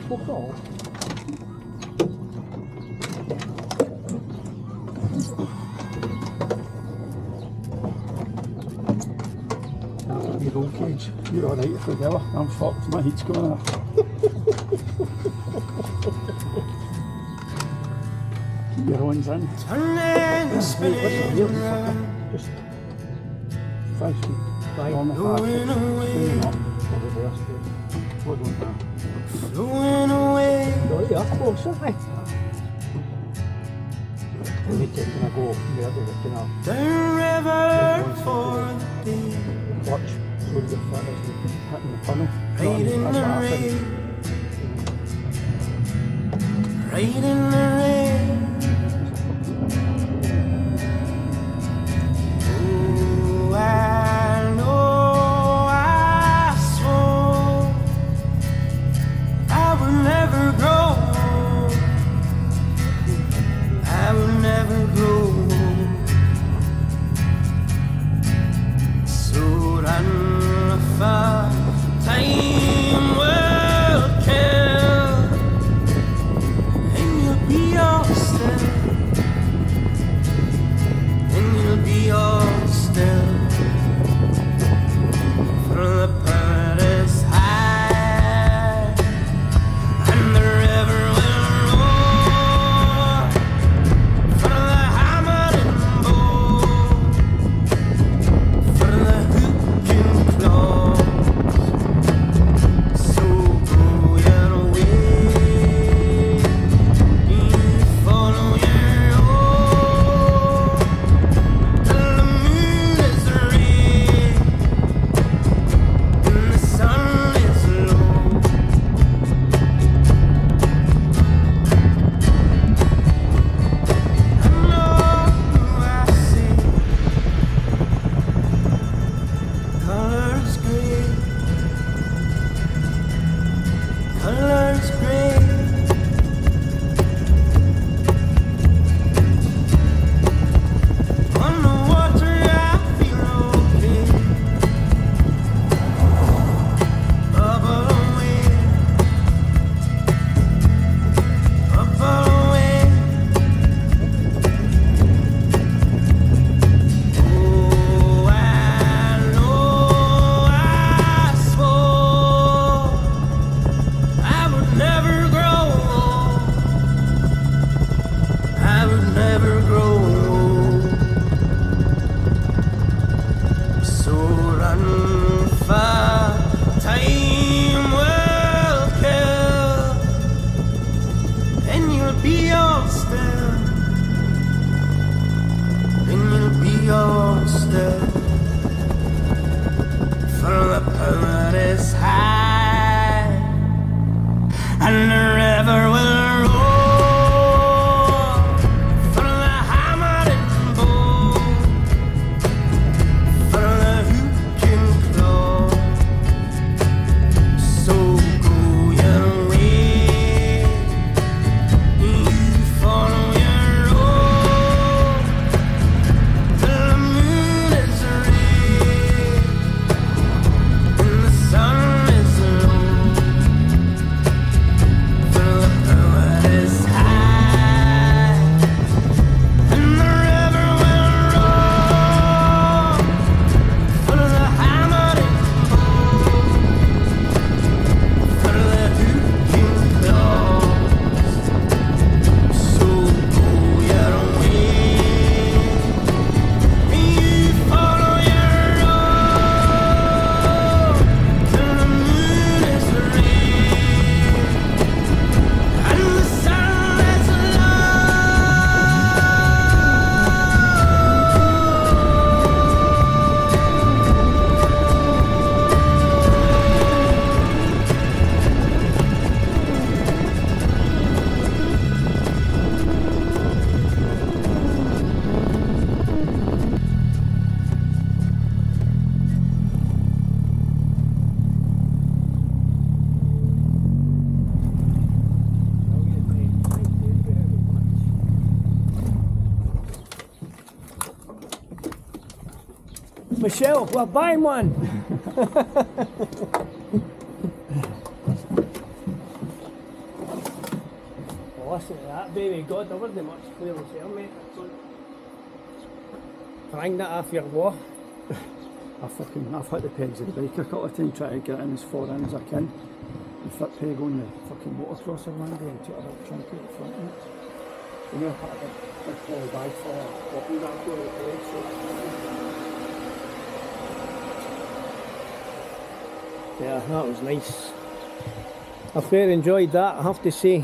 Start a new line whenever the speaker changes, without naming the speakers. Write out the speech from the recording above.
Fuck off. You roll cage. You're alright for the hour. I'm fucked. My heat's coming off. Keep your horns in. Just 5 feet. On the far side. Up. Or reverse. We're going down.
Flowing away.
Oh, yeah, close, aren't they? We're taking a go where they're looking at.
The river for the day.
Clutch, so the foot is hitting the funnel.
Right in the rain. Right in the rain. Oh, I know I swore I would never grow. I would never grow. So run far, time will kill, and you'll be all still, and you'll be all still. For the bird is high, and the river will roar. For the hammer and bow, for the hook and claw. So go your way, follow your own, till the moon is red and the sun is low. I know I see colors gray, colors gray. On the water I feel okay. Bubble away, bubble away. Oh, I know I swore I would never grow. I would never grow. So run far, time will kill, and you'll be all still, and you'll be all still. For the power is high, and the river will roar. For the hammer and bow, for the hook and claw. So go your way, you follow your own, till the moon is red and the sun is low. For the power is high, and the river will roar. For the hammer and bow, for the hook and claws. So go your way, you follow your own, till the moon is red and the sun is low.
Michelle, we're buying one.
listen to that, baby. God, there wasn't much clearly there, mate. Bring that off your wall.
I've hit the pegs of the bike a couple of times trying to get in as far in as I can. The foot peg on the fucking motocrosser one day and took a bit chunky at the front of it. You know, I had a big poly bag for what we got for the peg, so...
Yeah, that was nice. I fair enjoyed that, I have to say.